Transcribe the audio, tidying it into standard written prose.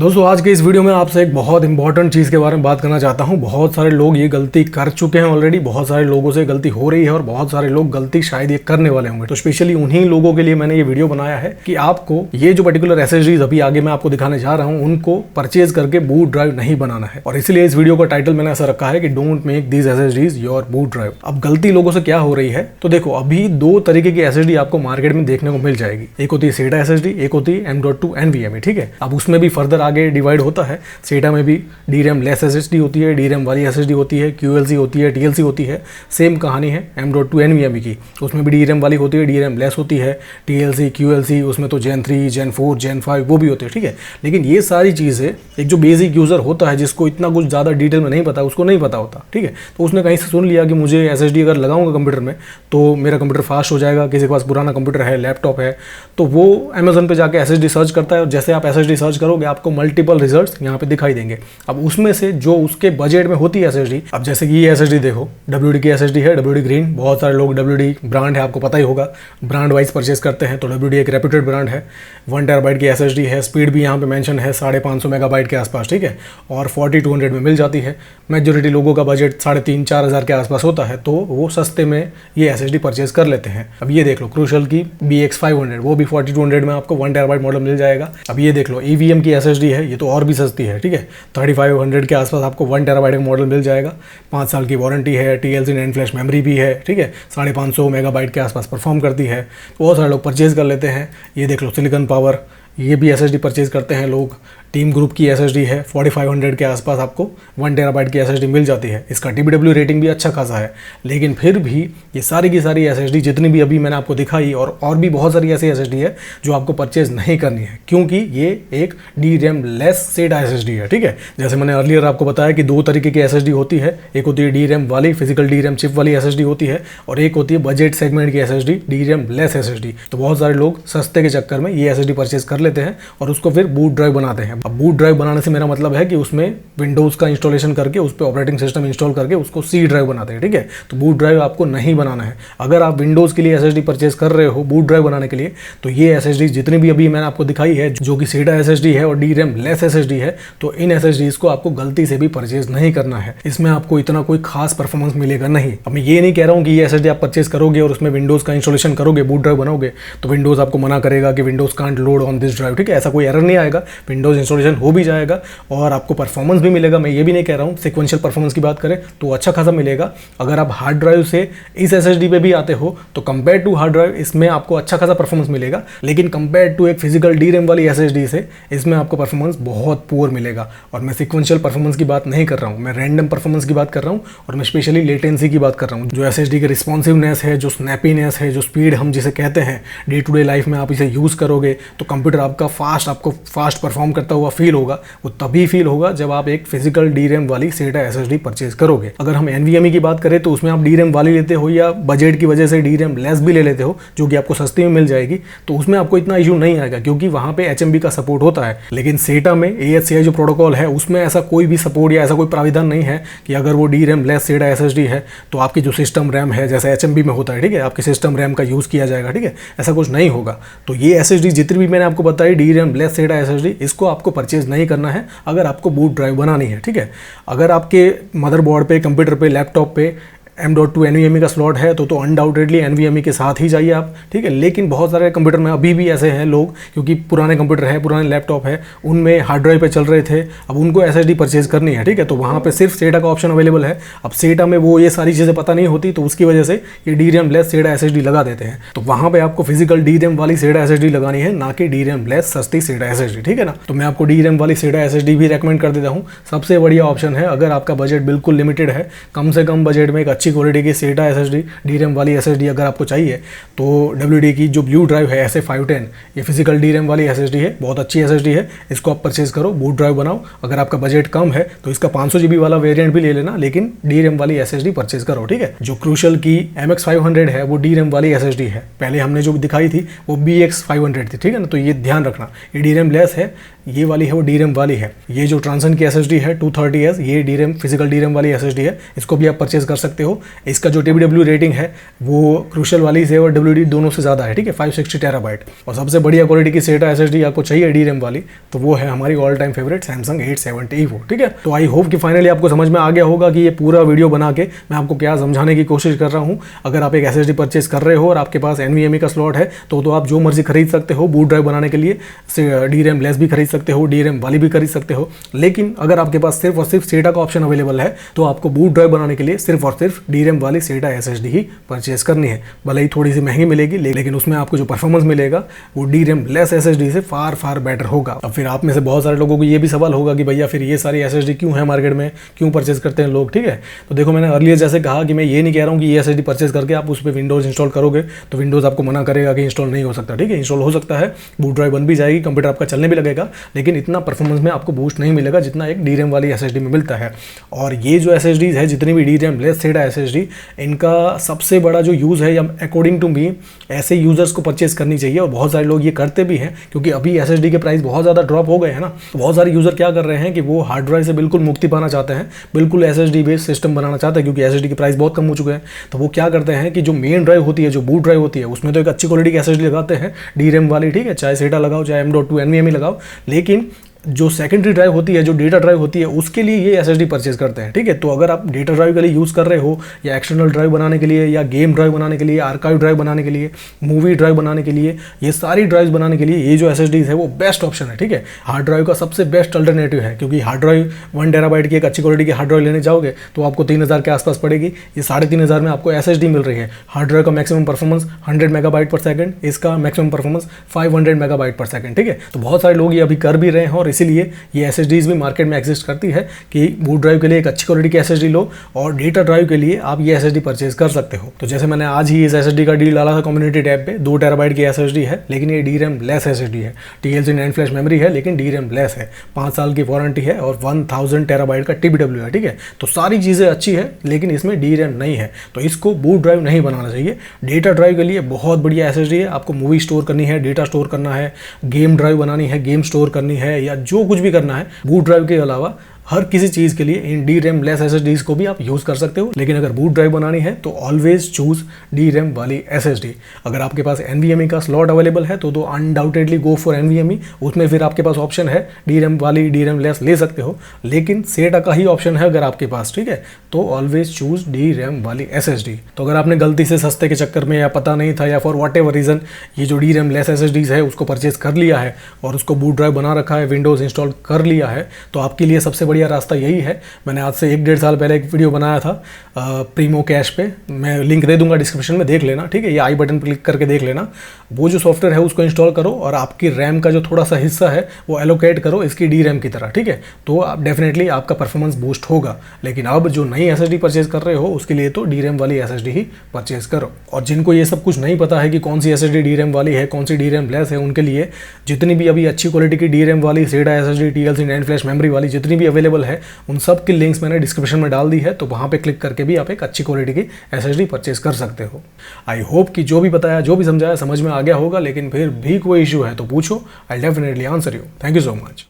दोस्तों आज के इस वीडियो में आपसे एक बहुत इंपॉर्टेंट चीज़ के बारे में बात करना चाहता हूं। बहुत सारे लोग ये गलती कर चुके हैं ऑलरेडी, बहुत सारे लोगों से गलती हो रही है और बहुत सारे लोग गलती शायद ये करने वाले होंगे। तो स्पेशली उन्हीं लोगों के लिए मैंने ये वीडियो बनाया है कि आपको ये जो पर्टिकुलर एसएसडीज अभी आगे मैं आपको दिखाने जा रहा हूँ उनको परचेज करके बूट ड्राइव नहीं बनाना है। और इसलिए इस वीडियो का टाइटल मैंने ऐसा रखा है कि don't make these SSDs your boot drive. अब गलती लोगों से क्या हो रही है, तो देखो अभी दो तरीके की एसएसडी आपको मार्केट में देखने को मिल जाएगी। एक होती है SATA एसएसडी, एक होती है M.2 NVMe। ठीक है, अब उसमें भी फर्दर आगे डिवाइड होता है। SATA में भी DRAM लेस एसएसडी होती है, DRAM वाली एसएसडी होती है, QLC होती है, TLC होती है। सेम कहानी है M.2 NVMe की, उसमें भी DRAM वाली होती है, DRAM लेस होती है, TLC QLC उसमें तो Gen 3 Gen 4 Gen 5 वो भी होते हैं। ठीक है, लेकिन ये सारी चीज़ें एक जो बेसिक यूज़र होता है जिसको इतना कुछ ज़्यादा डिटेल में नहीं पता, उसको नहीं पता होता। ठीक है, तो उसने कहीं से सुन लिया कि मुझे एसएसडी अगर लगाऊंगा कंप्यूटर में तो मेरा कंप्यूटर फास्ट हो जाएगा। किसी के पास पुराना कंप्यूटर है, लैपटॉप है, तो वो अमेजन पे जाके एसएसडी सर्च करता है और जैसे आप एसएसडी सर्च करोगे आपको मल्टीपल रिजल्ट्स यहाँ पे दिखाई देंगे। अब उसमें से जो उसके बजट में होती है एसएसडी, अब जैसे कि ये एसएसडी देखो WD की एसएसडी है, WD ग्रीन। बहुत सारे लोग WD ब्रांड है, आपको पता ही होगा, ब्रांड वाइज परचेस करते हैं। तो WD एक रेप्यूटेड ब्रांड है। 1 TB की एसएसडी है, स्पीड भी यहाँ पे मेंशन है 550 मेगाबाइट के आसपास। ठीक है, और 4200 में मिल जाती है। मेजोरिटी लोगों का बजट 3500-4000 हज़ार के आसपास होता है, तो वो सस्ते में ये एसएसडी परचेज कर लेते हैं। अब ये देख लो क्रूशल की BX500, वो भी 4200 में आपको 1 TB मॉडल मिल जाएगा। अब ये देख लो EVM की एसएसडी है, ये तो और भी सस्ती है। ठीक है, 3500 के आसपास आपको 1 TB का मॉडल मिल जाएगा। 5 साल की वारंटी है, TLC NAND फ्लैश मेमोरी भी है। ठीक है, 550 मेगाबाइट के आसपास परफॉर्म करती है। बहुत सारे लोग परचेज कर लेते हैं। ये देख लो सिलिकॉन पावर, ये भी एसएसडी परचेज करते हैं लोग। टीम ग्रुप की एसएसडी है, 4500 के आसपास आपको 1 TB की एसएसडी मिल जाती है। इसका TBW रेटिंग भी अच्छा खासा है। लेकिन फिर भी ये सारी की सारी एसएसडी जितनी भी अभी मैंने आपको दिखाई और भी बहुत सारी ऐसी एसएसडी है जो आपको परचेज नहीं करनी है, क्योंकि ये एक DRAM लेस SATA एसएसडी है। ठीक है, जैसे मैंने अर्लियर आपको बताया कि दो तरीके की एसएसडी होती है। एक होती है DRAM वाली, फिजिकल DRAM चिप वाली एसएसडी होती है, और एक होती है बजट सेगमेंट की एसएसडी, DRAM लेस एसएसडी। तो बहुत सारे लोग सस्ते के चक्कर में ये एसएसडी परचेज कर लेते हैं और उसको फिर बूट ड्राइव बनाते हैं। अब बूट ड्राइव बनाने से मेरा मतलब है कि उसमें विंडोज़ का इंस्टॉलेशन करके उस पर ऑपरेटिंग सिस्टम इंस्टॉल करके उसको C ड्राइव बनाते हैं। ठीक है, तो बूट ड्राइव आपको नहीं बनाना है। अगर आप विंडोज़ के लिए एसएसडी परचेज कर रहे हो बूट ड्राइव बनाने के लिए, तो ये एसएसडी जितनी भी अभी मैंने आपको दिखाई है जो कि SATA एसएसडी है और DRAM लेस एसएसडी है, तो इन एसएसडीज को आपको गलती से भी परचेज नहीं करना है। इसमें आपको इतना कोई खास परफॉर्मेंस मिलेगा नहीं। अब मैं ये नहीं कह रहा हूँ कि ये एसएसडी आप परचेज करोगे और उसमें विंडोज़ का इंस्टॉलेशन करोगे, बूट ड्राइव बनाओगे, तो विंडोज़ आपको मना करेगा कि Windows can't load on this drive. ठीक है, ऐसा कोई एरर नहीं आएगा। विंडोज़ इंस्टॉलेशन हो भी जाएगा और आपको परफॉर्मेंस भी मिलेगा। मैं ये भी नहीं कह रहा हूँ, सिक्वेंशियल परफॉर्मेंस की बात करें तो अच्छा खासा मिलेगा। अगर आप हार्ड ड्राइव से इस एसएसडी पे भी आते हो तो कंपेयर टू हार्ड ड्राइव इसमें आपको अच्छा खासा परफॉर्मेंस मिलेगा, लेकिन कंपेयर टू एक फिजिकल DRAM वाली एसएसडी से इसमें आपको परफॉर्मेंस बहुत पुअर मिलेगा। और मैं सिक्वेंशियल परफॉर्मेंस की बात नहीं कर रहा हूँ, मैं रैंडम परफॉर्मेंस की बात कर रहा हूँ, और मैं स्पेशली लेटेंसी की बात कर रहा हूँ। जो एसएसडी की रिस्पॉन्सिवनेस है, जो स्नैपीनेस है, जो स्पीड हम जिसे कहते हैं, डे टू डे लाइफ में आप इसे यूज़ करोगे तो कंप्यूटर आपको फास्ट परफॉर्म करता हुआ फील होगा। वो तभी फील होगा जब आप एक फिजिकल DRAM वाली SATA एसएसडी परचेज करोगे। अगर हम NVMe की बात करें तो उसमें आप DRAM वाली लेते हो या बजट की वजह से DRAM लेस भी ले लेते हो, जो कि आपको सस्ती में मिल जाएगी, तो उसमें आपको इतना इशू नहीं आएगा क्योंकि वहाँ पे HMB का सपोर्ट होता है। लेकिन SATA में AHCI जो प्रोटोकॉल है उसमें ऐसा कोई भी सपोर्ट या ऐसा कोई प्राविधान नहीं है कि अगर वो DRAM लेस SATA एसएसडी है तो आपकी जो सिस्टम रैम है, जैसे HMB में होता है, ठीक है, आपकी सिस्टम रैम का यूज़ किया जाएगा। ठीक है, ऐसा कुछ नहीं होगा। तो ये एसएसडी जितनी भी मैंने आपको बताई DRAM लेस SATA एसएसडी, इसको आपको परचेज नहीं करना है अगर आपको बूट ड्राइव बनानी है। ठीक है, अगर आपके मदरबोर्ड पे, कंप्यूटर पे, लैपटॉप पे M.2 NVMe का स्लॉट है तो अनडाउटेडली NVMe के साथ ही जाइए आप। ठीक है, लेकिन बहुत सारे कंप्यूटर में अभी भी ऐसे हैं लोग, क्योंकि पुराने कंप्यूटर है, पुराने लैपटॉप है, उनमें हार्ड ड्राइव पे चल रहे थे, अब उनको एसएसडी परचेज करनी है। ठीक है, तो वहाँ पे सिर्फ SATA का ऑप्शन अवेलेबल है। अब SATA में वो ये सारी चीज़ें पता नहीं होती, तो उसकी वजह से ये DRAM लेस SATA एसएसडी लगा देते हैं। तो वहाँ पर आपको फिजिकल DRAM वाली SATA एसएसडी लगानी है, ना कि DRAM लेस सस्ती SATA एसएसडी। ठीक है ना, तो मैं आपको DRAM वाली SATA एसएसडी भी रेकमेंड कर देता हूँ। सबसे बढ़िया ऑप्शन है अगर आपका बजट बिल्कुल लिमिटेड है, कम से कम बजट में एक अच्छी क्वालिटी की SATA एसएसडी, DRAM वाली एसएसडी अगर आपको चाहिए तो WD की जो ब्लू ड्राइव है SA510, ये फिजिकल DRAM वाली एसएसडी है, बहुत अच्छी एसएसडी है। इसको आप परचेज करो, बूट ड्राइव बनाओ। अगर आपका बजट कम है तो इसका 500 GB वाला वेरिएंट भी ले लेना, लेकिन DRAM वाली एसएसडी परचेज करो। ठीक है, जो क्रूशल की MX500 है वो DRAM वाली एसएसडी है। पहले हमने जो दिखाई थी वो BX500 थी। ठीक है ना, तो ये ध्यान रखना, ये DRAM लेस है, ये वाली है वो DRAM वाली है। ये जो ट्रांसन की SSD है 230S, ये DRAM फिजिकल DRAM वाली SSD है, इसको भी आप परचेज कर सकते हो। इसका जो TBW रेटिंग है वो क्रूशल वाली से और WD दोनों से ज़्यादा है, ठीक है, 560 टेराबाइट। और सबसे बढ़िया क्वालिटी की SATA SSD आपको चाहिए DRAM वाली, तो वो है हमारी all time favourite Samsung 870 EVO, ठीक है। तो आई होप कि फाइनली आपको समझ में आ गया होगा कि ये पूरा वीडियो बना के मैं आपको क्या समझाने की कोशिश कर रहा हूँ। अगर आप एक SSD परचेज कर रहे हो और आपके पास NVMe का स्लॉट है तो आप जो मर्जी खरीद सकते हो। बूट ड्राइव बनाने के लिए DRAM लेस भी खरीद सकते हो, DRAM वाली भी खरीद सकते हो। लेकिन अगर आपके पास सिर्फ और सिर्फ SATA का ऑप्शन अवेलेबल है तो आपको बूट ड्राइव बनाने के लिए सिर्फ और सिर्फ DRAM वाली SATA SSD ही परचेज करनी है। भले ही थोड़ी सी महंगी मिलेगी, लेकिन उसमें आपको जो परफॉर्मेंस मिलेगा वो DRAM लेस SSD से फार फार बेटर होगा। अब फिर आप में से बहुत सारे लोगों को ये भी सवाल होगा कि भैया फिर ये सारी SSD क्यों है मार्केट में, क्यों परचेज करते हैं लोग, ठीक है। तो देखो, मैंने अर्लियर जैसे कहा कि मैं ये नहीं कह रहा हूँ कि ये SSD परचेज करके आप उस पर विंडोज इंस्टॉल करोगे तो विंडोज आपको मना करेगा कि इंस्टॉल नहीं हो सकता, ठीक है। इंस्टॉल हो सकता है, बूट ड्राइव बन भी जाएगी, कंप्यूटर आपका चलने भी लगेगा, लेकिन इतना परफॉर्मेंस में आपको बूस्ट नहीं मिलेगा जितना एक DRAM वाली SSD में मिलता है। और ये जो SSDs है, जितनी भी DRAM लेस SATA SSD, इनका सबसे बड़ा जो यूज़ है, या अकॉर्डिंग टू मी ऐसे यूजर्स को परचेज करनी चाहिए। और बहुत सारे लोग ये करते भी हैं क्योंकि अभी SSD के प्राइस बहुत ज़्यादा ड्रॉप हो गए हैं ना। तो बहुत सारे यूजर क्या कर रहे हैं कि वो हार्ड ड्राइव से बिल्कुल मुक्ति पाना चाहते हैं, बिल्कुल SSD बेस्ड सिस्टम बनाना चाहते हैं, क्योंकि SSD के प्राइस बहुत कम हो चुके हैं। तो वो क्या करते हैं कि जो मेन ड्राइव होती है, जो बूट ड्राइव होती है, उसमें तो एक अच्छी क्वालिटी की SSD लगाते हैं DRAM वाली, ठीक है, चाहे SATA लगाओ चाहे M.2 NVMe लगाओ, लेकिन जो सेकेंडरी ड्राइव होती है, जो डेटा ड्राइव होती है, उसके लिए ये SSD परचेज करते हैं, ठीक है। तो अगर आप डेटा ड्राइव के लिए यूज़ कर रहे हो, या एक्सटर्नल ड्राइव बनाने के लिए, या गेम ड्राइव बनाने के लिए, आर्काइव ड्राइव बनाने के लिए, मूवी ड्राइव बनाने के लिए, ये सारी ड्राइव बनाने के लिए ये जो SSDs है वो बेस्ट ऑप्शन है, ठीक है। हार्ड ड्राइव का सबसे बेस्ट अल्टरनेटिव है, क्योंकि हार्ड ड्राइव 1 टेराबाइट की एक अच्छी क्वालिटी की हार्ड ड्राइव लेने जाओगे तो आपको 3000 के आसपास पड़ेगी। ये 3500 में आपको SSD मिल रही है। हार्ड ड्राइव का मैक्सिमम परफॉर्मेंस 100 MB/s, इसका मैक्सिमम परफॉर्मेंस 500 MB/s, ठीक है। तो बहुत सारे लोग ये अभी कर भी रहे हैं और इसीलिए ये SSDs भी मार्केट में एग्जिस्ट करती है कि बूट ड्राइव के लिए एक अच्छी क्वालिटी की SSD लो और डेटा ड्राइव के लिए आप ये SSD परचेज कर सकते हो। तो जैसे मैंने आज ही इस SSD का डील डाला था कम्युनिटी टैब पे, 2 टेराबाइट की SSD है, लेकिन ये DRAM लेस SSD है। TLC NAND फ्लैश मेमोरी है, लेकिन DRAM लेस है, 5 साल की वारंटी है और 1000 टेराबाइट का TBW है, ठीक है। तो सारी चीज़ें अच्छी है, लेकिन इसमें DRAM नहीं है, तो इसको बूट ड्राइव नहीं बनाना चाहिए। डेटा ड्राइव के लिए बहुत बढ़िया SSD है। आपको मूवी स्टोर करनी है, डेटा स्टोर करना है, गेम ड्राइव बनानी है, गेम स्टोर करनी है, या जो कुछ भी करना है, बूट ड्राइव के अलावा हर किसी चीज़ के लिए इन DRAM लेस SSDs को भी आप यूज़ कर सकते हो। लेकिन अगर बूट ड्राइव बनानी है तो ऑलवेज चूज DRAM वाली SSD। अगर आपके पास NVMe का स्लॉट अवेलेबल है तो अनडाउटेडली गो फॉर NVMe। उसमें फिर आपके पास ऑप्शन है DRAM वाली, DRAM लेस ले सकते हो, लेकिन SATA का ही ऑप्शन है अगर आपके पास, ठीक है। तो ऑलवेज चूज DRAM वाली SSD। तो अगर आपने गलती से सस्ते के चक्कर में, या पता नहीं था, या फॉर वॉट एवर रीज़न ये जो DRAM लेस SSDs है उसको परचेज कर लिया है और उसको बूट ड्राइव बना रखा है, विंडोज़ इंस्टॉल कर लिया है, तो आपके लिए सबसे बढ़िया रास्ता यही है। मैंने आज से 1-1.5 साल पहले एक वीडियो बनाया था प्रीमो कैश पे, मैं लिंक दे दूंगा डिस्क्रिप्शन में, देख लेना, ठीक है। ये आई बटन पर क्लिक करके देख लेना। वो जो सॉफ्टवेयर है उसको इंस्टॉल करो और आपकी रैम का जो थोड़ा सा हिस्सा है वो एलोकेट करो इसकी DRAM की तरह, ठीक है। तो आप डेफिनेटली आपका परफॉर्मेंस बूस्ट होगा। लेकिन अब जो नई SSD परचेज कर रहे हो उसके लिए तो DRAM वाली SSD ही परचेज करो। और जिनको ये सब कुछ नहीं पता है कि कौन सी SSD DRAM वाली है, कौन सी DRAM लेस है, उनके लिए जितनी भी अभी अच्छी क्वालिटी की DRAM वाली, SATA SSD, TLC NANड फ्लैश मेमोरी वाली जितनी भी अवेलेबल है, उन सब की लिंक्स मैंने डिस्क्रिप्शन में डाल दी है। तो वहाँ पे क्लिक करके भी आप एक अच्छी क्वालिटी की SSD परचेज कर सकते हो। आई होप कि जो भी बताया, जो भी समझाया समझ में आ गया होगा। लेकिन फिर भी कोई इशू है तो पूछो, I definitely answer you. Thank you so much.